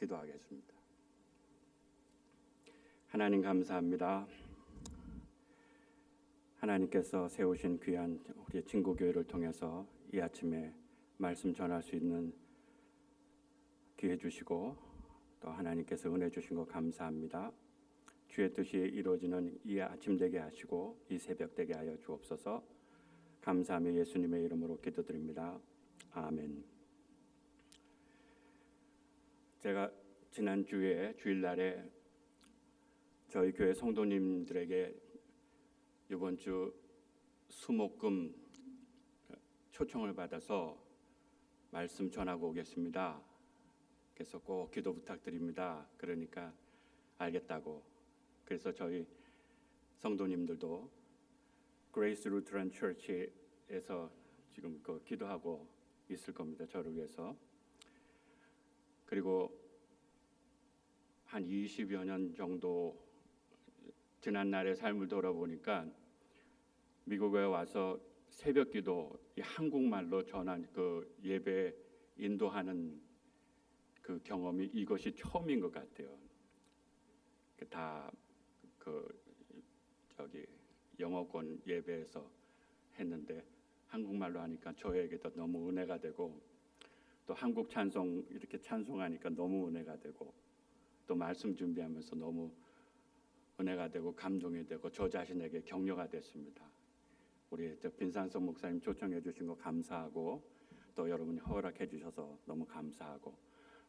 기도하겠습니다. 하나님 감사합니다. 하나님께서 세우신 귀한 우리 진구교회를 통해서 이 아침에 말씀 전할 수 있는 기회 주시고 또 하나님께서 은혜 주신 것 감사합니다. 주의 뜻이 이루어지는 이 아침 되게 하시고 이 새벽 되게 하여 주옵소서. 감사하며 예수님의 이름으로 기도드립니다. 아멘. 제가 지난주에 주일날에 저희 교회 성도님들에게 이번 주 수목금 초청을 받아서 말씀 전하고 오겠습니다. 그래서 꼭 기도 부탁드립니다. 그러니까 알겠다고. 그래서 저희 성도님들도 그레이스 루트란 처치에서 지금 기도하고 있을 겁니다. 저를 위해서. 그리고 한 20여 년 정도 지난 날의 삶을 돌아보니까 미국에 와서 새벽기도 한국말로 전한 그 예배 인도하는 그 경험이 이것이 처음인 것 같아요. 다 영어권 예배에서 했는데 한국말로 하니까 저에게도 너무 은혜가 되고 또 한국 찬송 이렇게 찬송하니까 너무 은혜가 되고 또 말씀 준비하면서 너무 은혜가 되고 감동이 되고 저 자신에게 격려가 됐습니다. 우리 빈산성 목사님 초청해 주신 거 감사하고 또 여러분이 허락해 주셔서 너무 감사하고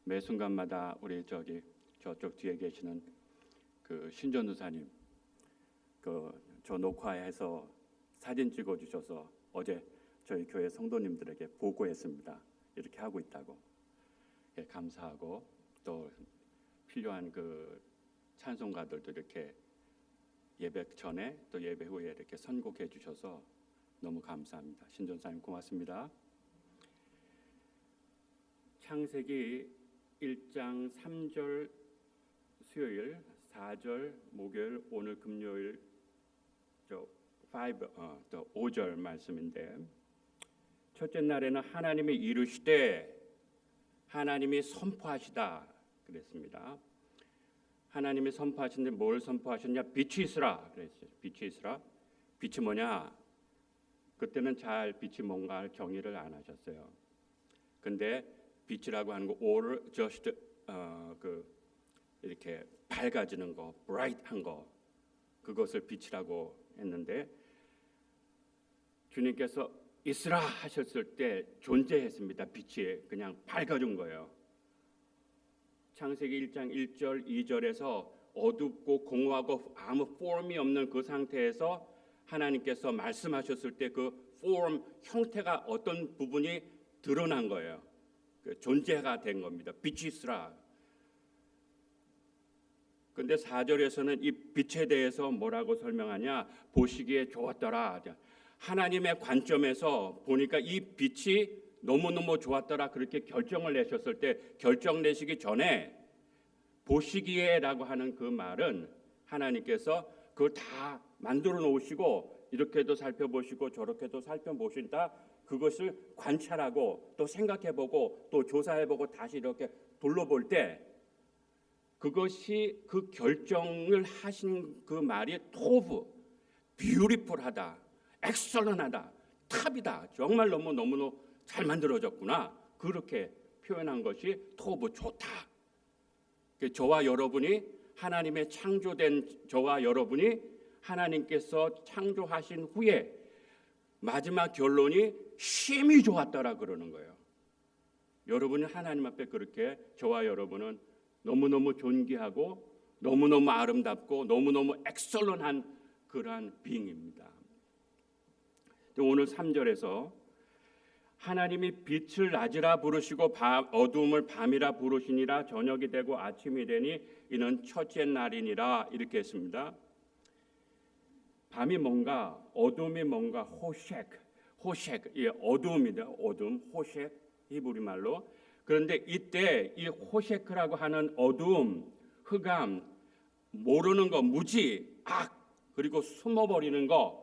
매 순간마다 우리 저쪽 뒤에 계시는 그 신전우사님 저 녹화해서 사진 찍어 주셔서 어제 저희 교회 성도님들에게 보고했습니다. 이렇게 하고 있다고. 예, 감사하고 또 필요한 그 찬송가들도 이렇게 예배 전에 또 예배 후에 이렇게 선곡해 주셔서 너무 감사합니다. 신전사님 고맙습니다. 창세기 1장 3절 수요일, 4절 목요일, 오늘 금요일 5절 말씀인데 첫째 날에는 하나님이 이르시되 하나님이 선포하시다 그랬습니다. 하나님이 선포하시는데 뭘 선포하셨냐? 빛이 있으라 그랬어요. 빛이 있으라. 빛이 뭐냐? 그때는 잘 빛이 뭔가 정의를 안 하셨어요. 근데 빛이라고 하는 거 all just 이렇게 밝아지는 거, bright한 거 그것을 빛이라고 했는데 주님께서 있으라 하셨을 때 존재했습니다. 빛이 그냥 밝아진 거예요. 창세기 1장 1절 2절에서 어둡고 공허하고 아무 폼이 없는 그 상태에서 하나님께서 말씀하셨을 때 그 폼 형태가 어떤 부분이 드러난 거예요. 그 존재가 된 겁니다. 빛이 있으라. 근데 4절에서는 이 빛에 대해서 뭐라고 설명하냐? 보시기에 좋았더라. 하나님의 관점에서 보니까 이 빛이 너무너무 좋았더라. 그렇게 결정을 내셨을 때 결정 내시기 전에 보시기에라고 하는 그 말은 하나님께서 그걸 다 만들어 놓으시고 이렇게도 살펴보시고 저렇게도 살펴보신다. 그것을 관찰하고 또 생각해보고 또 조사해보고 다시 이렇게 둘러볼 때 그것이 그 결정을 하신 그 말이 토브, 뷰티풀하다, 엑설런하다, 탑이다. 정말 너무너무 잘 만들어졌구나. 그렇게 표현한 것이 토브, 좋다. 저와 여러분이 하나님의 창조된 저와 여러분이 하나님께서 창조하신 후에 마지막 결론이 심히 좋았더라 그러는 거예요. 여러분이 하나님 앞에 그렇게 저와 여러분은 너무너무 존귀하고 너무너무 아름답고 너무너무 엑설런한 그러한 빙입니다. 오늘 3절에서 하나님이 빛을 낮이라 부르시고 어두움을 밤이라 부르시니라 저녁이 되고 아침이 되니 이는 첫째 날이니라 이렇게 했습니다. 밤이 뭔가 어둠이 뭔가 호색 예, 어둠이다. 어둠 호색 히브리 말로. 그런데 이때 이 호세크라고 하는 어두움, 흑암, 모르는 거, 무지, 악, 그리고 숨어버리는 거,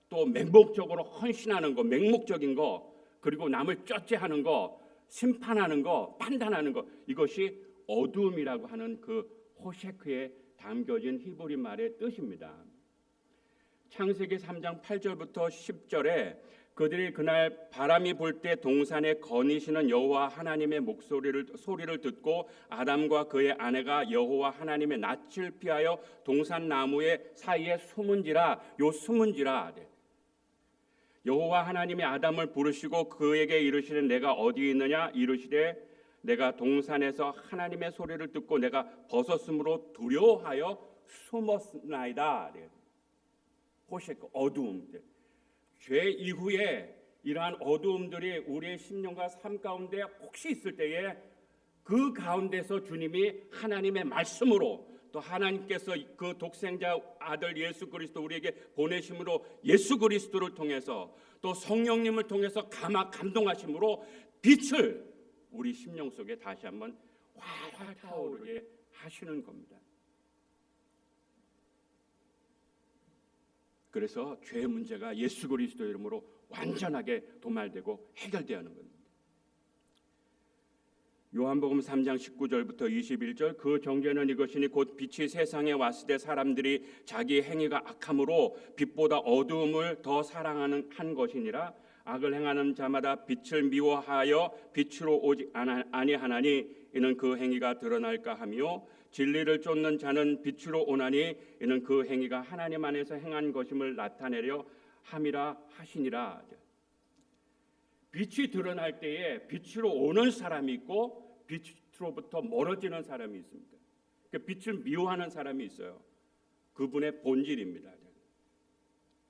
또 맹목적으로 헌신하는 거, 맹목적인 거, 그리고 남을 쩌째하는 거, 심판하는 거, 판단하는 거, 이것이 어두움이라고 하는 그 호셰크에 담겨진 히브리 말의 뜻입니다. 창세기 3장 8절부터 10절에 그들이 그날 바람이 불 때 동산에 거니시는 여호와 하나님의 소리를 듣고 아담과 그의 아내가 여호와 하나님의 낯을 피하여 동산 나무의 사이에 숨은지라. 요 숨은지라. 여호와 하나님이 아담을 부르시고 그에게 이르시는 내가 어디 있느냐 이르시되 내가 동산에서 하나님의 소리를 듣고 내가 벗었으므로 두려워하여 숨었나이다. 호셰크, 어두움. 죄 이후에 이러한 어두움들이 우리의 심령과 삶 가운데 혹시 있을 때에 그 가운데서 주님이 하나님의 말씀으로 또 하나님께서 그 독생자 아들 예수 그리스도 우리에게 보내심으로 예수 그리스도를 통해서 또 성령님을 통해서 감동하심으로 빛을 우리 심령 속에 다시 한번 활활 타오르게 하시는 겁니다. 그래서 죄의 문제가 예수 그리스도 이름으로 완전하게 도말되고 해결되는 겁니다. 요한복음 3장 19절부터 21절 그 정죄는 이것이니 곧 빛이 세상에 왔을 때 사람들이 자기 행위가 악함으로 빛보다 어두움을 더 사랑하는 한 것이니라. 악을 행하는 자마다 빛을 미워하여 빛으로 오지 아니하나니 이는 그 행위가 드러날까 하며 진리를 쫓는 자는 빛으로 오나니 이는 그 행위가 하나님 안에서 행한 것임을 나타내려 함이라 하시니라. 빛이 드러날 때에 빛으로 오는 사람이 있고 빛으로부터 멀어지는 사람이 있습니다. 빛을 미워하는 사람이 있어요. 그분의 본질입니다.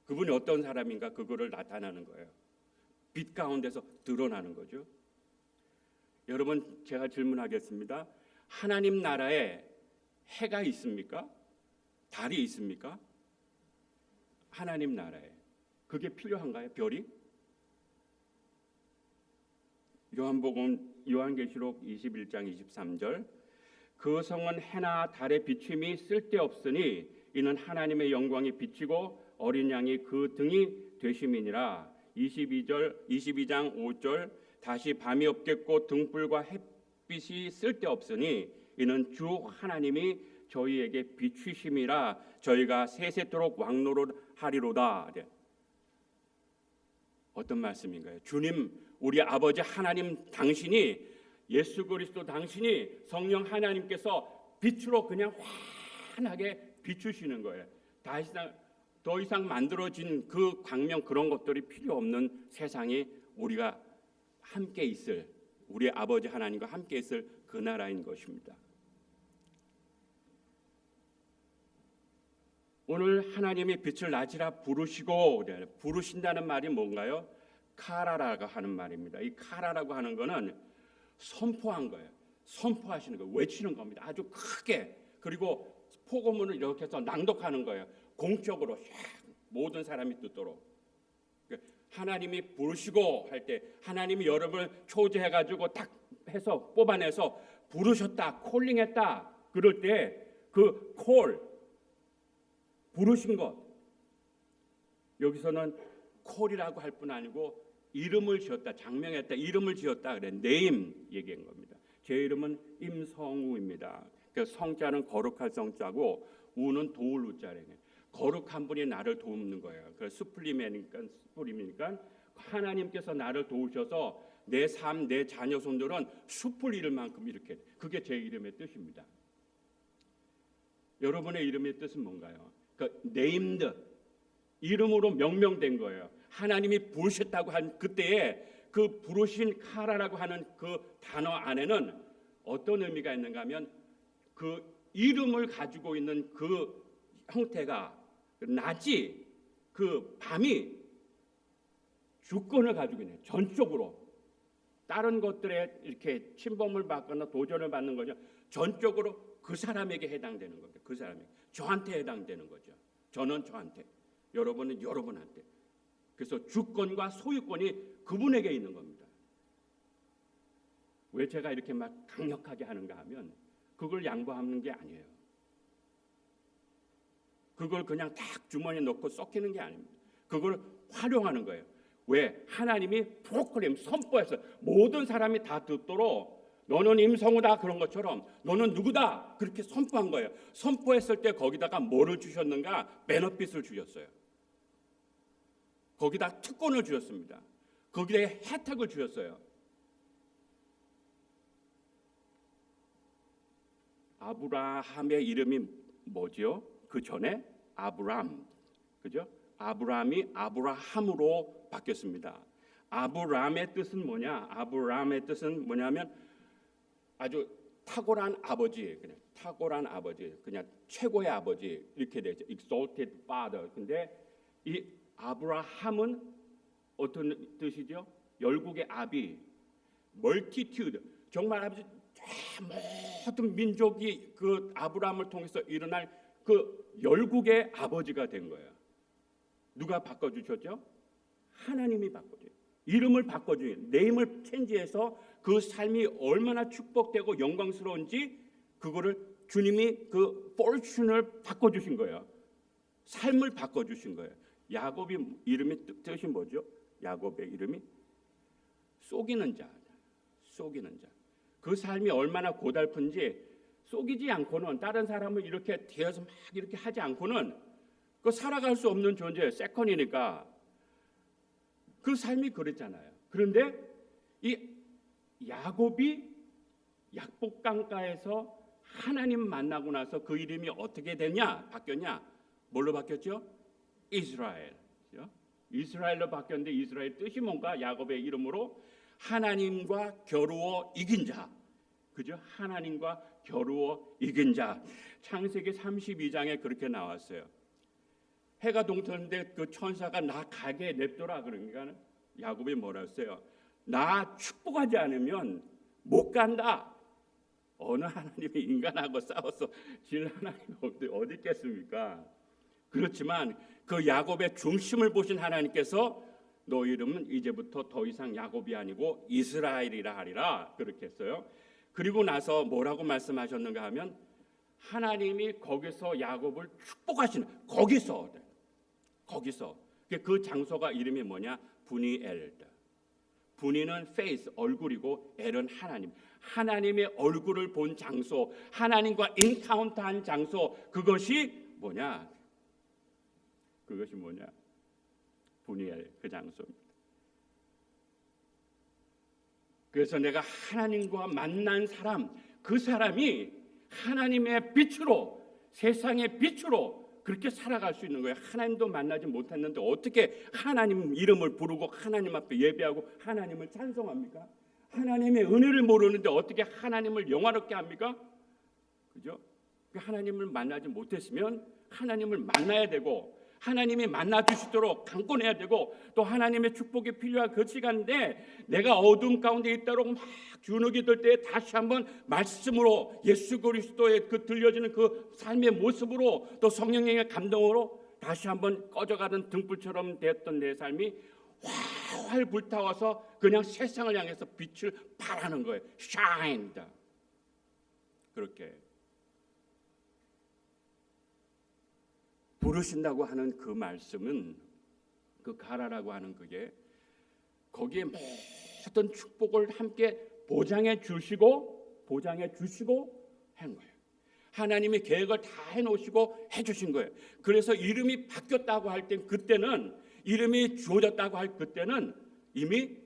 그분이 어떤 사람인가 그거를 나타나는 거예요. 빛 가운데서 드러나는 거죠. 여러분 제가 질문하겠습니다. 하나님 나라에 해가 있습니까? 달이 있습니까? 하나님 나라에 그게 필요한가요? 별이? 요한계시록 21장 23절 그 성은 해나 달의 비침이 쓸데없으니 이는 하나님의 영광이 비치고 어린 양이 그 등이 되심이니라. 22장 5절 다시 밤이 없겠고 등불과 햇빛이 쓸데없으니 이는 주 하나님이 저희에게 비추심이라. 저희가 세세토록 왕노릇하리로다. 어떤 말씀인가요? 주님 우리 아버지 하나님 당신이 예수 그리스도 당신이 성령 하나님께서 빛으로 그냥 환하게 비추시는 거예요. 더 이상 만들어진 그 광명 그런 것들이 필요 없는 세상에 우리가 함께 있을 우리 아버지 하나님과 함께 있을 그 나라인 것입니다. 오늘 하나님이 빛을 낮이라 부르신다는 말이 뭔가요? 카라라고 하는 말입니다. 이 카라라고 하는 거는 선포한 거예요. 선포하시는 거예요. 외치는 겁니다. 아주 크게. 그리고 포고문을 이렇게 해서 낭독하는 거예요. 공적으로 모든 사람이 듣도록. 하나님이 부르시고 할 때 하나님이 여러분을 초대해가지고 딱 해서 뽑아내서 부르셨다, 콜링했다. 그럴 때 그 콜, 부르신 것. 여기서는 콜이라고 할 뿐 아니고 이름을 지었다, 장명했다, 이름을 지었다. 그래 네임 얘기한 겁니다. 제 이름은 임성우입니다. 성자는 거룩할 성자고 우는 도울 우자래요. 거룩한 분이 나를 돕는 거예요. 그래서 수풀림이니까 하나님께서 나를 도우셔서 내 삶, 내 자녀 손들은 숲을 이룰 만큼 이렇게. 그게 제 이름의 뜻입니다. 여러분의 이름의 뜻은 뭔가요? named, 이름으로 명명된 거예요. 하나님이 부르셨다고 한 그때에 그 부르신 카라라고 하는 그 단어 안에는 어떤 의미가 있는가 하면 그 이름을 가지고 있는 그 형태가 낮이 그 밤이 주권을 가지고 있는 전적으로 다른 것들에 이렇게 침범을 받거나 도전을 받는 거죠. 전적으로 그 사람에게 해당되는 거죠. 그 사람에게 저한테 해당되는 거죠. 저는 저한테, 여러분은 여러분한테. 그래서 주권과 소유권이 그분에게 있는 겁니다. 왜 제가 이렇게 막 강력하게 하는가 하면 그걸 양보하는 게 아니에요. 그걸 그냥 딱 주머니에 넣고 썩히는 게 아닙니다. 그걸 활용하는 거예요. 왜? 하나님이 프로클레임 선포해서 모든 사람이 다 듣도록 너는 임성우다 그런 것처럼 너는 누구다 그렇게 선포한 거예요. 선포했을 때 거기다가 뭐를 주셨는가? 베너핏을 주셨어요. 거기다 특권을 주셨습니다. 거기에 혜택을 주셨어요. 아브라함의 이름이 뭐죠? 그 전에 아브람, 그죠? 아브람이 아브라함으로 바뀌었습니다. 아브람의 뜻은 뭐냐? 아브람의 뜻은 뭐냐면 아주 탁월한 아버지, 그냥 탁월한 아버지, 그냥 최고의 아버지 이렇게 되죠. Exalted Father. 근데 이 아브라함은 어떤 뜻이죠? 열국의 아비, multitude. 정말 아버지 모든 민족이 그 아브라함을 통해서 일어날 그 열국의 아버지가 된 거예요. 누가 바꿔주셨죠? 하나님이 바꿔줘요. 이름을 바꿔줘요. 네임을 체인지해서 그 삶이 얼마나 축복되고 영광스러운지 그거를 주님이 그 fortune을 바꿔주신 거예요. 삶을 바꿔주신 거예요. 야곱이 이름이 뜻이 뭐죠? 야곱의 이름이 속이는 자, 속이는 자. 그 삶이 얼마나 고달픈지 속이지 않고는 다른 사람을 이렇게 대해서 막 이렇게 하지 않고는 그 살아갈 수 없는 존재, 세컨이니까 그 삶이 그랬잖아요. 그런데 이 야곱이 약복강가에서 하나님 만나고 나서 그 이름이 어떻게 되냐? 바뀌었냐? 뭘로 바뀌었죠? 이스라엘. 이스라엘로 바뀌었는데 이스라엘 뜻이 뭔가? 야곱의 이름으로 하나님과 겨루어 이긴 자. 그죠? 하나님과 겨루어 이긴 자. 창세기 32장에 그렇게 나왔어요. 해가 동트는데 그 천사가 나 가게 냅둬라 그러니까 야곱이 뭐라 했어요? 나 축복하지 않으면 못 간다. 어느 하나님이 인간하고 싸워서 질 하나님이 어디 있겠습니까? 그렇지만 그 야곱의 중심을 보신 하나님께서 너 이름은 이제부터 더 이상 야곱이 아니고 이스라엘이라 하리라 그렇게 했어요. 그리고 나서 뭐라고 말씀하셨는가 하면 하나님이 거기서 야곱을 축복하시는 거기서 그 장소가 이름이 뭐냐? 분이엘. 분이는 face 얼굴이고 엘은 하나님. 하나님의 얼굴을 본 장소, 하나님과 인카운터한 장소 그것이 뭐냐? 분이엘 그 장소입니다. 그래서 내가 하나님과 만난 사람, 그 사람이 하나님의 빛으로 세상의 빛으로 그렇게 살아갈 수 있는 거예요. 하나님도 만나지 못했는데 어떻게 하나님 이름을 부르고 하나님 앞에 예배하고 하나님을 찬송합니까? 하나님의 은혜를 모르는데 어떻게 하나님을 영화롭게 합니까? 그죠? 하나님을 만나지 못했으면 하나님을 만나야 되고 하나님이 만나 주시도록 강권해야 되고 또 하나님의 축복이 필요한 그 시간인데 내가 어둠 가운데 있다고 막 주눅이 들 때 다시 한번 말씀으로 예수 그리스도의 그 들려지는 그 삶의 모습으로 또 성령의 감동으로 다시 한번 꺼져가는 등불처럼 되었던 내 삶이 활활 불타워서 그냥 세상을 향해서 빛을 발하는 거예요. Shine. 그렇게 부르신다고 하는 그 말씀은 그 가라라고 하는 그게 거기에 모든 축복을 함께 보장해 주시고 한 거예요. 하나님이 계획을 다 해놓으시고 해주신 거예요. 그래서 이름이 바뀌었다고 할 땐 그때는 이름이 주어졌다고 할 그때는 이미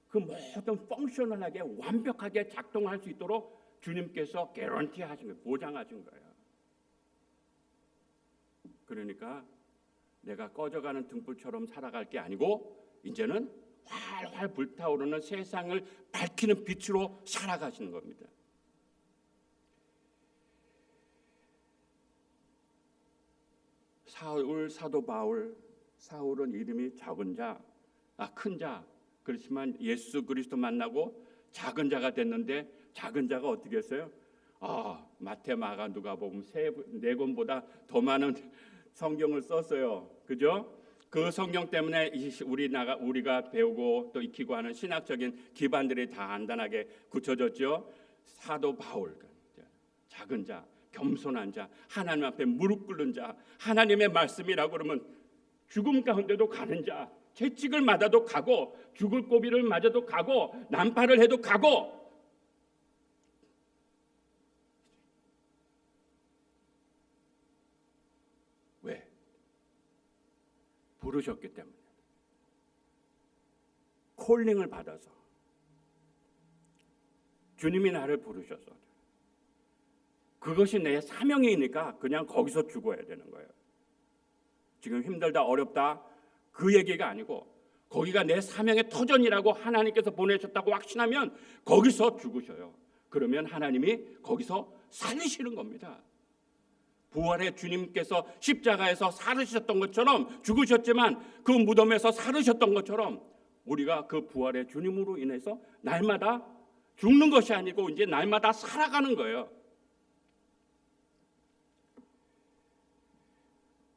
그 모든 펑셔널하게 완벽하게 작동할 수 있도록 주님께서 개런티 하신 거예요. 보장하신 거예요. 그러니까 내가 꺼져가는 등불처럼 살아갈 게 아니고 이제는 활활 불타오르는 세상을 밝히는 빛으로 살아가시는 겁니다. 사도 바울, 사울은 이름이 작은 자, 큰 자. 그렇지만 예수 그리스도 만나고 작은 자가 됐는데 작은 자가 어떻게 했어요? 마태, 마가, 누가복음 네 권보다 더 많은 성경을 썼어요. 그죠? 그 성경 때문에 우리가 배우고 또 익히고 하는 신학적인 기반들이 다 단단하게 굳혀졌죠. 사도 바울, 작은 자, 겸손한 자, 하나님 앞에 무릎 꿇는 자, 하나님의 말씀이라고 그러면 죽음 가운데도 가는 자, 채찍을 맞아도 가고 죽을 고비를 맞아도 가고 난파를 해도 가고 부르셨기 때문에, 콜링을 받아서 주님이 나를 부르셔서 그것이 내 사명이니까 그냥 거기서 죽어야 되는 거예요. 지금 힘들다 어렵다 그 얘기가 아니고 거기가 내 사명의 터전이라고 하나님께서 보내셨다고 확신하면 거기서 죽으셔요. 그러면 하나님이 거기서 살리시는 겁니다. 부활의 주님께서 십자가에서 살으셨던 것처럼, 죽으셨지만 그 무덤에서 살으셨던 것처럼 우리가 그 부활의 주님으로 인해서 날마다 죽는 것이 아니고 이제 날마다 살아가는 거예요.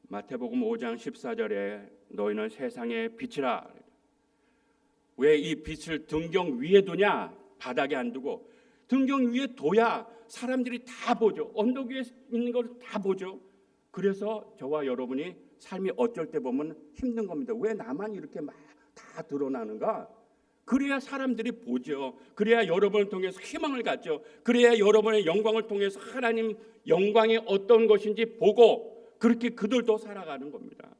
마태복음 5장 14절에 너희는 세상의 빛이라. 왜 이 빛을 등경 위에 두냐? 바닥에 안 두고 등경 위에 둬야 사람들이 다 보죠. 언덕 위에 있는 걸 다 보죠. 그래서 저와 여러분이 삶이 어쩔 때 보면 힘든 겁니다. 왜 나만 이렇게 막 다 드러나는가? 그래야 사람들이 보죠. 그래야 여러분을 통해서 희망을 갖죠. 그래야 여러분의 영광을 통해서 하나님 영광이 어떤 것인지 보고 그렇게 그들도 살아가는 겁니다.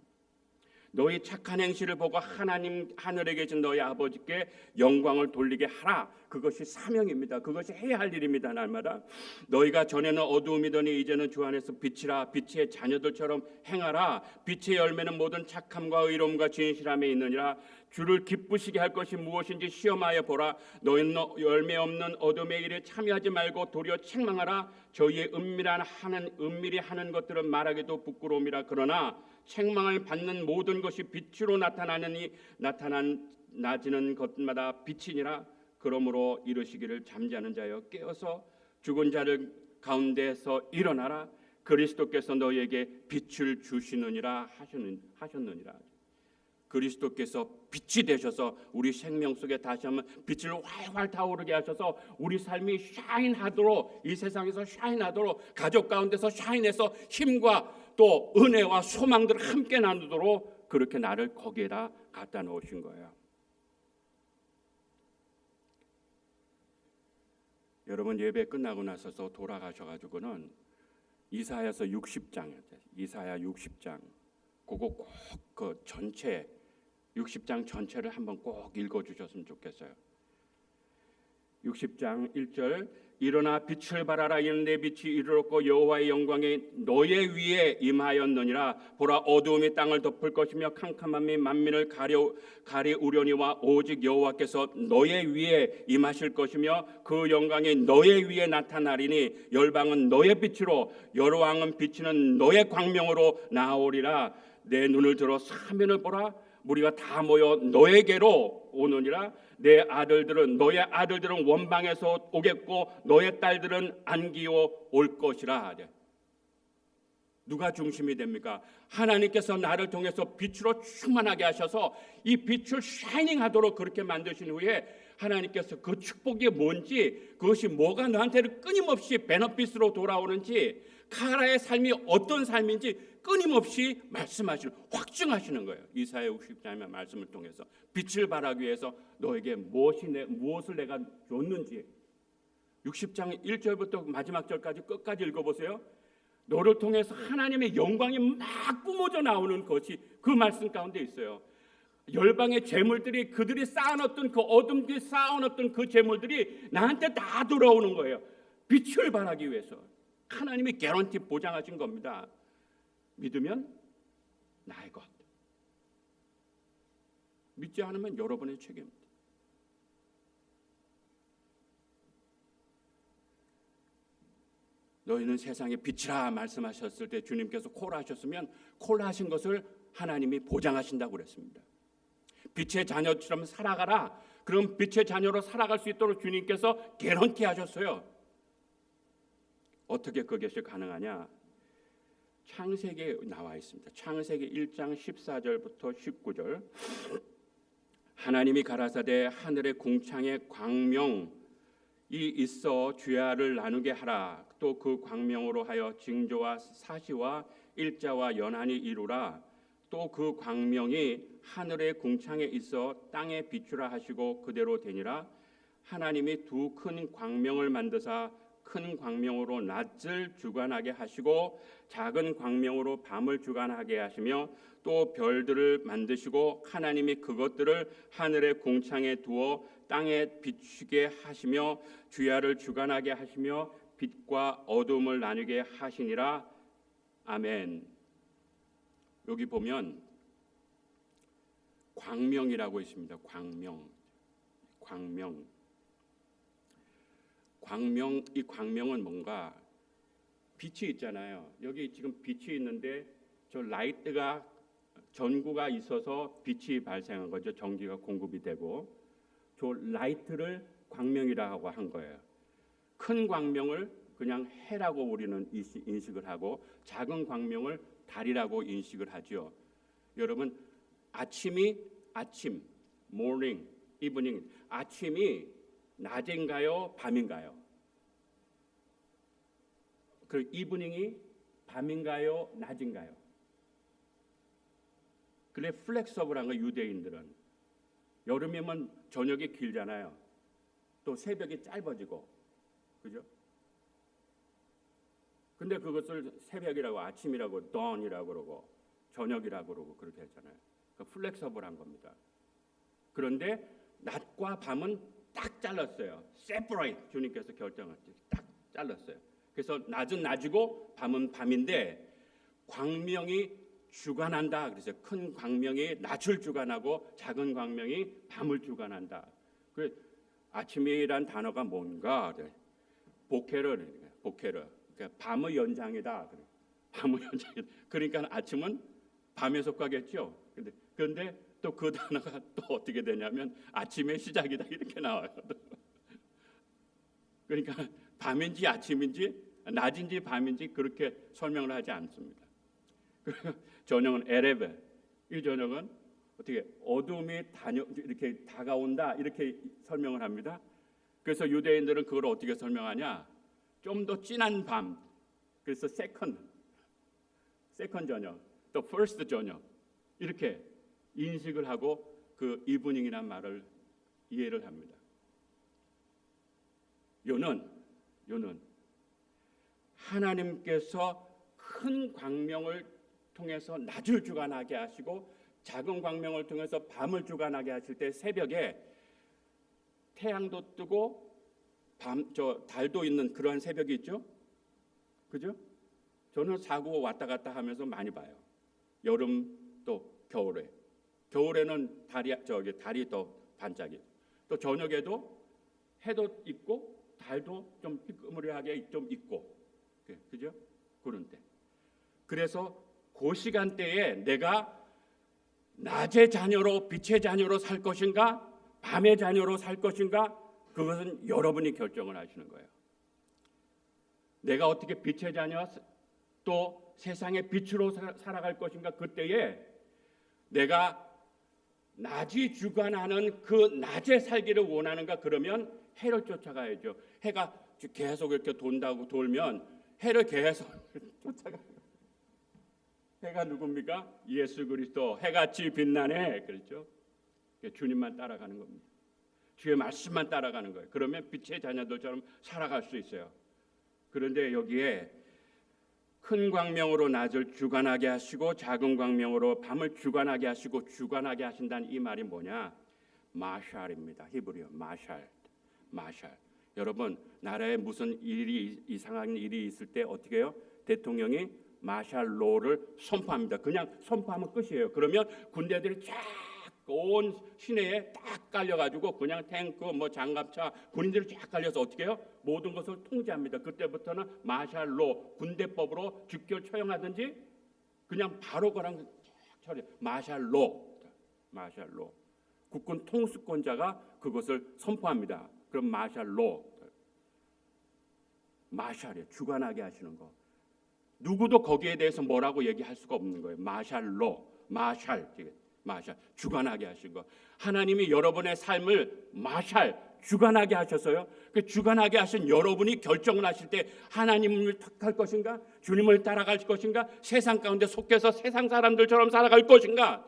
너희 착한 행실을 보고 하나님 하늘에 계신 너희 아버지께 영광을 돌리게 하라. 그것이 사명입니다. 그것이 해야 할 일입니다. 날마다 너희가 전에는 어두움이더니 이제는 주 안에서 빛이라. 빛의 자녀들처럼 행하라. 빛의 열매는 모든 착함과 의로움과 진실함에 있느니라. 주를 기쁘시게 할 것이 무엇인지 시험하여 보라. 너희는 열매 없는 어둠의 일에 참여하지 말고 도리어 책망하라. 저희의 은밀히 하는 것들은 말하기도 부끄러움이라. 그러나 책망을 받는 모든 것이 빛으로 나타나지는 것마다 빛이니라. 그러므로 이르시기를 잠자는 자여 깨어서 죽은 자를 가운데서 일어나라. 그리스도께서 너희에게 빛을 주시느니라 하셨느니라. 그리스도께서 빛이 되셔서 우리 생명 속에 다시 한번 빛을 활활 타오르게 하셔서 우리 삶이 샤인하도록, 이 세상에서 샤인하도록, 가족 가운데서 샤인해서 힘과 또 은혜와 소망들을 함께 나누도록 그렇게 나를 거기에다 갖다 놓으신 거예요. 여러분 예배 끝나고 나서서 돌아가셔가지고는 이사야서 60장이었어요. 이사야 60장 그거 꼭 그 전체 60장 전체를 한번 꼭 읽어주셨으면 좋겠어요. 60장 1절 일어나 빛을 발하라. 이는 내 빛이 이르렀고 여호와의 영광이 너의 위에 임하였느니라. 보라 어두움이 땅을 덮을 것이며 캄캄함이 만민을 가리우려니와 오직 여호와께서 너의 위에 임하실 것이며 그 영광이 너의 위에 나타나리니 열방은 너의 빛으로 여호왕은 비치는 너의 광명으로 나오리라. 내 눈을 들어 사면을 보라. 무리가 다 모여 너에게로 오느니라. 너의 아들들은 원방에서 오겠고 너의 딸들은 안기어 올 것이라. 누가 중심이 됩니까? 하나님께서 나를 통해서 빛으로 충만하게 하셔서 이 빛을 샤이닝하도록 그렇게 만드신 후에 하나님께서 그 축복이 뭔지, 그것이 뭐가 너한테는 끊임없이 베너핏으로 돌아오는지, 카라의 삶이 어떤 삶인지 끊임없이 확증하시는 거예요. 이사야 60장의 말씀을 통해서 빛을 발하기 위해서 너에게 무엇을 내가 줬는지 60장 1절부터 마지막 절까지 끝까지 읽어보세요. 너를 통해서 하나님의 영광이 막 뿜어져 나오는 것이 그 말씀 가운데 있어요. 열방의 재물들이 그들이 쌓아놨던 그 어둠 뒤에 쌓아놨던 그 재물들이 나한테 다 돌아오는 거예요. 빛을 발하기 위해서 하나님이 개런티 보장하신 겁니다. 믿으면 나의 것, 믿지 않으면 여러분의 책임입니다. 너희는 세상의 빛이라 말씀하셨을 때 주님께서 콜하셨으면 콜하신 것을 하나님이 보장하신다고 그랬습니다. 빛의 자녀처럼 살아가라. 그럼 빛의 자녀로 살아갈 수 있도록 주님께서 개런티 하셨어요. 어떻게 그것이 가능하냐? 창세기에 나와 있습니다. 창세기 1장 14절부터 19절. 하나님이 가라사대 하늘의 궁창에 광명이 있어 주야를 나누게 하라. 또 그 광명으로 하여 징조와 사시와 일자와 연한이 이루라. 또 그 광명이 하늘의 궁창에 있어 땅에 비추라 하시고 그대로 되니라. 하나님이 두 큰 광명을 만드사 큰 광명으로 낮을 주관하게 하시고 작은 광명으로 밤을 주관하게 하시며 또 별들을 만드시고 하나님이 그것들을 하늘의 궁창에 두어 땅에 비추게 하시며 주야를 주관하게 하시며 빛과 어둠을 나누게 하시니라. 아멘. 여기 보면 광명이라고 있습니다. 광명. 이 광명은 뭔가 빛이 있잖아요. 여기 지금 빛이 있는데 저 라이트가 전구가 있어서 빛이 발생한 거죠. 전기가 공급이 되고 저 라이트를 광명이라고 한 거예요. 큰 광명을 그냥 해라고 우리는 인식을 하고 작은 광명을 달이라고 인식을 하죠. 여러분 아침, morning, evening. 아침이 낮인가요, 밤인가요? 그 evening이 밤인가요, 낮인가요? 그래 플렉서블한 거 유대인들은 여름이면 저녁이 길잖아요. 또 새벽이 짧아지고, 그죠? 근데 그것을 새벽이라고 아침이라고 dawn이라고 그러고 저녁이라고 그러고 그렇게 했잖아요. 그러니까 플렉서블한 겁니다. 그런데 낮과 밤은 딱 잘랐어요. separate 주님께서 결정하셨죠. 딱 잘랐어요. 그래서 낮은 낮이고 밤은 밤인데 광명이 주관한다. 그래서 큰 광명이 낮을 주관하고 작은 광명이 밤을 주관한다. 그 아침이란 단어가 뭔가 보케르 그러니까 밤의 연장이다. 밤의 연장이다. 그러니까 아침은 밤에 속하겠죠. 그런데 또 그 단어가 또 어떻게 되냐면 아침의 시작이다 이렇게 나와요. 그러니까 밤인지 아침인지 낮인지 밤인지 그렇게 설명을 하지 않습니다. 저녁은 에레베. 이 저녁은 어떻게 어둠이 이렇게 다가온다 이렇게 설명을 합니다. 그래서 유대인들은 그걸 어떻게 설명하냐? 좀 더 진한 밤. 그래서 세컨드 저녁, 또 퍼스트 저녁 이렇게 인식을 하고 그 이브닝이라는 말을 이해를 합니다. 요는 하나님께서 큰 광명을 통해서 낮을 주관하게 하시고 작은 광명을 통해서 밤을 주관하게 하실 때 새벽에 태양도 뜨고 달도 있는 그러한 새벽이 있죠. 그죠? 저는 사고 왔다 갔다 하면서 많이 봐요. 여름 또 겨울에는 달이 더 반짝이. 또 저녁에도 해도 있고 달도 좀 희끄무리하게 좀 있고, 그죠? 그런 때. 그래서 그 시간대에 내가 낮의 자녀로 빛의 자녀로 살 것인가, 밤의 자녀로 살 것인가, 그것은 여러분이 결정을 하시는 거예요. 내가 어떻게 빛의 자녀 또 세상의 빛으로 살아갈 것인가, 그때에 내가 낮이 주관하는 그 낮에 살기를 원하는가, 그러면 해를 쫓아가야죠. 해가 계속 이렇게 돌면 해를 계속 쫓아가요. 해가 누굽니까? 예수 그리스도. 해같이 빛나네. 그렇죠? 주님만 따라가는 겁니다. 주의 말씀만 따라가는 거예요. 그러면 빛의 자녀들처럼 살아갈 수 있어요. 그런데 여기에 큰 광명으로 낮을 주관하게 하시고 작은 광명으로 밤을 주관하게 하시고 주관하게 하신다는 이 말이 뭐냐? 마샬입니다. 히브리어 마샬. 여러분 나라에 무슨 이상한 일이 있을 때 어떻게 해요? 대통령이 마샬로를 선포합니다. 그냥 선포하면 끝이에요. 그러면 군대들이 쫙 온 시내에 딱 깔려가지고 그냥 탱크, 장갑차, 군인들이 쫙 깔려서 어떻게 해요? 모든 것을 통제합니다. 그때부터는 마샬로 군대법으로 즉결 처형하든지 그냥 바로 그랑 처리. 마샬로 국군 통수권자가 그것을 선포합니다. 그럼 마샬이에요. 주관하게 하시는 거. 누구도 거기에 대해서 뭐라고 얘기할 수가 없는 거예요. 마샬 주관하게 하신 거. 하나님이 여러분의 삶을 주관하게 하셨어요. 그 주관하게 하신 여러분이 결정을 하실 때 하나님을 택할 것인가, 주님을 따라갈 것인가, 세상 가운데 속해서 세상 사람들처럼 살아갈 것인가,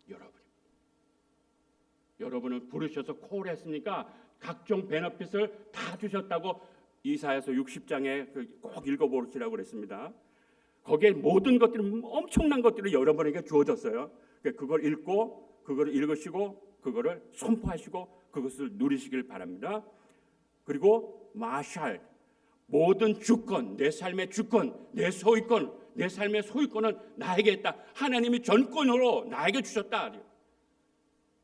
여러분이. 여러분을 부르셔서 콜 했으니까 각종 베너핏을 다 주셨다고 이사야서 60장에 꼭 읽어보시라고 그랬습니다. 거기에 모든 것들이 엄청난 것들이 여러분에게 주어졌어요. 그걸 읽고 그걸 읽으시고 그거를 선포하시고 그것을 누리시길 바랍니다. 그리고 마샬, 모든 주권, 내 삶의 주권, 내 소유권, 내 삶의 소유권은 나에게 있다. 하나님이 전권으로 나에게 주셨다.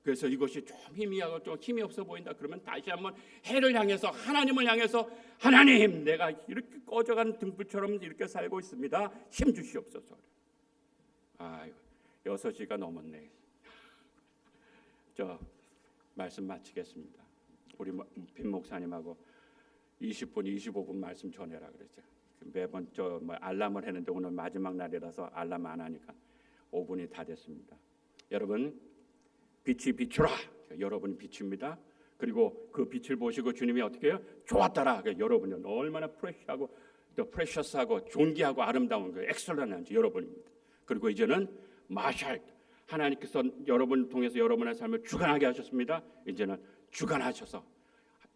그래서 이것이 좀 희미하고 좀 힘이 없어 보인다. 그러면 다시 한번 해를 향해서 하나님을 향해서 하나님, 내가 이렇게 꺼져간 등불처럼 이렇게 살고 있습니다. 힘 주시옵소서. 아이고, 6시가 넘었네. 저 말씀 마치겠습니다. 우리 빈 목사님하고 20분, 25분 말씀 전해라 그랬죠. 매번 알람을 했는데 오늘 마지막 날이라서 알람 안 하니까 5분이 다 됐습니다. 여러분, 빛이 비추라. 여러분이 빛입니다. 그리고 그 빛을 보시고 주님이 어떻게 해요? 좋았더라. 여러분이 얼마나 프레시하고 또 프레셔스하고 존귀하고 아름다운 그 엑셀런한지 여러분입니다. 그리고 이제는 마샬, 하나님께서 여러분을 통해서 여러분의 삶을 주관하게 하셨습니다. 이제는 주관하셔서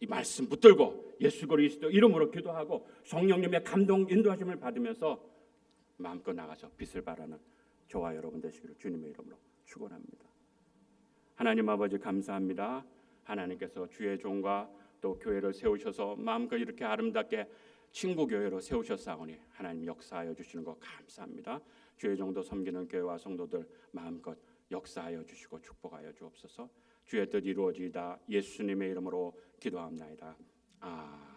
이 말씀 붙들고 예수 그리스도 이름으로 기도하고 성령님의 감동 인도하심을 받으면서 마음껏 나가서 빛을 발하는 저와 여러분 되시기를 주님의 이름으로 축원합니다. 하나님 아버지 감사합니다. 하나님께서 주의 종과 또 교회를 세우셔서 마음껏 이렇게 아름답게 친구 교회로 세우셨사오니 하나님 역사하여 주시는 것 감사합니다. 주의 종도 섬기는 교회와 성도들 마음껏 역사하여 주시고 축복하여 주옵소서. 주의 뜻 이루어지이다 예수님의 이름으로 기도합나이다. 아멘.